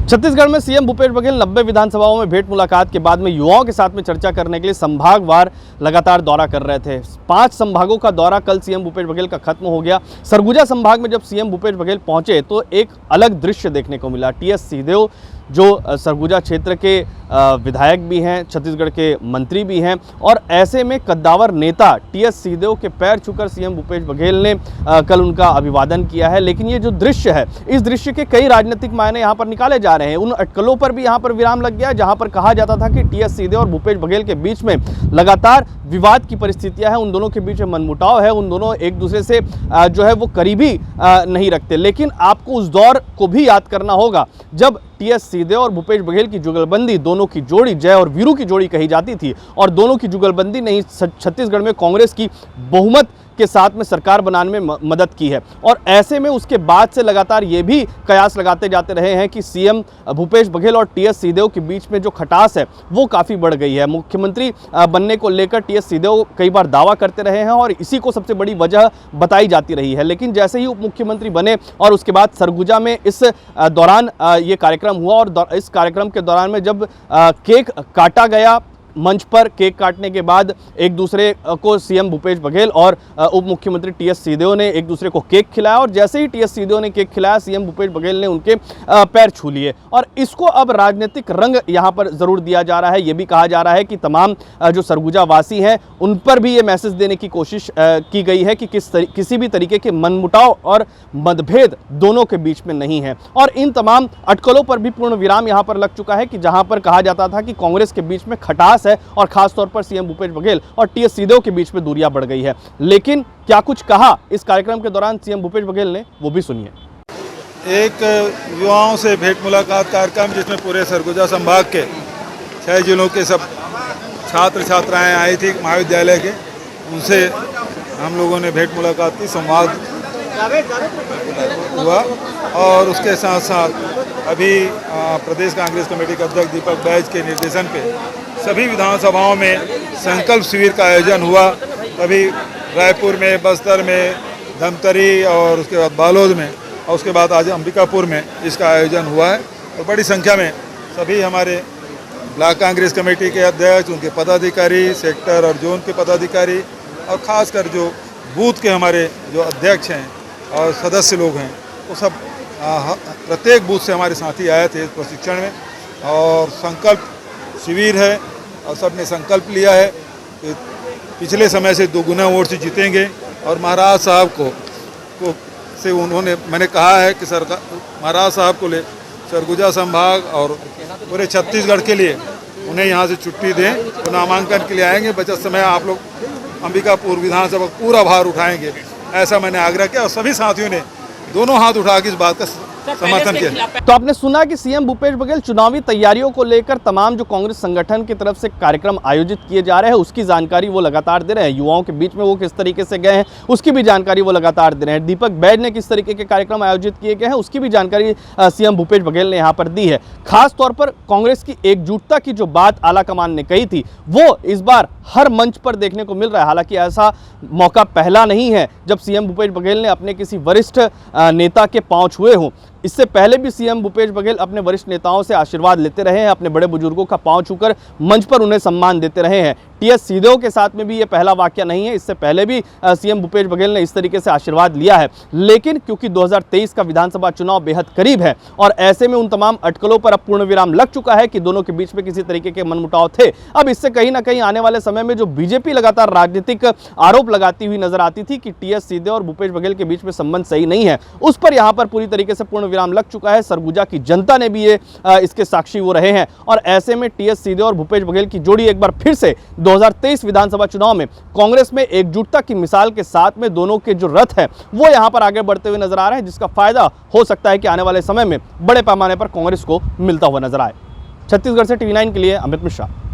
छत्तीसगढ़ में सीएम भूपेश बघेल 90 विधानसभाओं में भेंट मुलाकात के बाद में युवाओं के साथ में चर्चा करने के लिए संभागवार लगातार दौरा कर रहे थे। 5 संभागों का दौरा कल सीएम भूपेश बघेल का खत्म हो गया। सरगुजा संभाग में जब सीएम भूपेश बघेल पहुंचे तो एक अलग दृश्य देखने को मिला। टीएस सिंहदेव जो सरगुजा क्षेत्र के विधायक भी हैं, छत्तीसगढ़ के मंत्री भी हैं, और ऐसे में कद्दावर नेता टीएस सिंहदेव के पैर छूकर सीएम भूपेश बघेल ने कल उनका अभिवादन किया है। लेकिन ये जो दृश्य है, इस दृश्य के कई राजनीतिक मायने यहाँ पर निकाले जा रहे हैं। उन अटकलों पर भी यहाँ पर विराम लग गया जहाँ पर कहा जाता था कि टीएस सिंहदेव और भूपेश बघेल के बीच में लगातार विवाद की परिस्थितियां हैं, उन दोनों के बीच में मनमुटाव है, उन दोनों एक दूसरे से जो है वो करीबी नहीं रखते। लेकिन आपको उस दौर को भी याद करना होगा जब टीएस सिंहदेव और भूपेश बघेल की जुगलबंदी, दोनों की जोड़ी जय और वीरू की जोड़ी कही जाती थी, और दोनों की जुगलबंदी ने छत्तीसगढ़ में कांग्रेस की बहुमत के साथ में सरकार बनाने में मदद की है। और ऐसे में उसके बाद से लगातार ये भी कयास लगाते जाते रहे हैं कि सीएम भूपेश बघेल और टीएस सिंहदेव के बीच में जो खटास है वो काफ़ी बढ़ गई है। मुख्यमंत्री बनने को लेकर टीएस सिंहदेव कई बार दावा करते रहे हैं और इसी को सबसे बड़ी वजह बताई जाती रही है। लेकिन जैसे ही उप मुख्यमंत्री बने और उसके बाद सरगुजा में इस दौरान ये कार्यक्रम हुआ, और इस कार्यक्रम के दौरान में जब केक काटा गया, मंच पर केक काटने के बाद एक दूसरे को सीएम भूपेश बघेल और उप मुख्यमंत्री टीएस सिंहदेव ने एक दूसरे को केक खिलाया, और जैसे ही टीएस सिंहदेव ने केक खिलाया, सीएम भूपेश बघेल ने उनके पैर छू लिए। और इसको अब राजनीतिक रंग यहां पर जरूर दिया जा रहा है। यह भी कहा जा रहा है कि तमाम जो सरगुजा वासी हैं उन पर भी ये मैसेज देने की कोशिश की गई है कि किसी भी तरीके के मनमुटाव और मतभेद दोनों के बीच में नहीं है। और इन तमाम अटकलों पर भी पूर्ण विराम यहां पर लग चुका है कि जहां पर कहा जाता था कि कांग्रेस के बीच में खटास है और खास तौर पर सीएम भूपेश बघेल और टीएस सिंहदेव के बीच में दूरियां बढ़ गई है। लेकिन क्या कुछ कहा इस कार्यक्रम के दौरान सीएम भूपेश बघेल ने, वो भी सुनिए। एक युवाओं से भेंट मुलाकात कार्यक्रम जिसमें पूरे सरगुजा संभाग के 6 जिलों के सब छात्र छात्राएं आई थी महाविद्यालय के, उनसे हम लोगों ने भेंट मुलाकात की, संवाद हुआ। और उसके साथ साथ अभी प्रदेश कांग्रेस कमेटी के अध्यक्ष दीपक बैज के निर्देशन पे सभी विधानसभाओं में संकल्प शिविर का आयोजन हुआ। कभी रायपुर में, बस्तर में, धमतरी और उसके बाद बालोद में, और उसके बाद आज अंबिकापुर में इसका आयोजन हुआ है। और बड़ी संख्या में सभी हमारे ब्लॉक कांग्रेस कमेटी के अध्यक्ष, उनके पदाधिकारी, सेक्टर और जोन के पदाधिकारी, और ख़ासकर जो बूथ के हमारे जो अध्यक्ष हैं और सदस्य लोग हैं, वो सब प्रत्येक बूथ से हमारे साथी आए थे इस प्रशिक्षण में। और संकल्प शिविर है और सब ने संकल्प लिया है कि पिछले समय से 2 गुना वोट से जीतेंगे। और महाराज साहब को से उन्होंने, मैंने कहा है कि सरकार महाराज साहब को ले सरगुजा संभाग और पूरे छत्तीसगढ़ के लिए उन्हें यहाँ से छुट्टी दें, तो नामांकन के लिए आएंगे। बचत समय आप लोग अंबिकापुर विधानसभा पूरा भार उठाएंगे, ऐसा मैंने आग्रह किया। और सभी साथियों ने दोनों हाथ उठा के इस बात का समर्थन किया। तो आपने सुना कि सीएम भूपेश बघेल चुनावी तैयारियों को लेकर तमाम जो कांग्रेस संगठन की तरफ से कार्यक्रम आयोजित किए जा रहे हैं उसकी जानकारी वो लगातार दे रहे हैं। युवाओं के बीच में वो किस तरीके से गए हैं उसकी भी जानकारी वो लगातार दे रहे हैं। दीपक बैज ने किस तरीके के कार्यक्रम आयोजित किए गए हैं उसकी भी जानकारी सीएम भूपेश बघेल ने यहाँ पर दी है। खास तौर पर कांग्रेस की एकजुटता की जो बात आलाकमान ने कही थी वो इस बार हर मंच पर देखने को मिल रहा है। हालांकि ऐसा मौका पहला नहीं है जब सीएम भूपेश बघेल ने अपने किसी वरिष्ठ नेता के पांव छुए हों। इससे पहले भी सीएम भूपेश बघेल अपने वरिष्ठ नेताओं से आशीर्वाद लेते रहे हैं, अपने बड़े बुजुर्गों का पांव छूकर मंच पर उन्हें सम्मान देते रहे हैं। टीएस सिंहदेव के साथ में भी ये पहला वाकया नहीं है, इससे पहले भी सीएम भूपेश बघेल ने इस तरीके से आशीर्वाद लिया है। लेकिन क्योंकि 2023 का विधानसभा चुनाव बेहद करीब है और ऐसे में उन तमाम अटकलों पर अब पूर्ण विराम लग चुका है कि दोनों के बीच में किसी तरीके के मनमुटाव थे। अब इससे कहीं ना कहीं आने वाले समय में जो बीजेपी लगातार राजनीतिक आरोप लगाती हुई नजर आती थी कि टीएस सिंहदेव और भूपेश बघेल के बीच में संबंध सही नहीं है, उस पर यहाँ पर पूरी तरीके से पूर्ण विराम लग चुका है। सरगुजा की जनता ने भी ये इसके साक्षी वो रहे हैं। और ऐसे में टीएस सिंहदेव और भूपेश बघेल की जोड़ी एक बार फिर से 2023 विधानसभा चुनाव में कांग्रेस में एकजुटता की मिसाल के साथ में दोनों के जो रथ है वो यहां पर आगे बढ़ते हुए नजर आ रहे हैं, जिसका फायदा हो सकता है कि आने वाले समय में बड़े पैमाने पर कांग्रेस को मिलता हुआ नजर आए। छत्तीसगढ़ से TV9 के लिए अमित मिश्रा।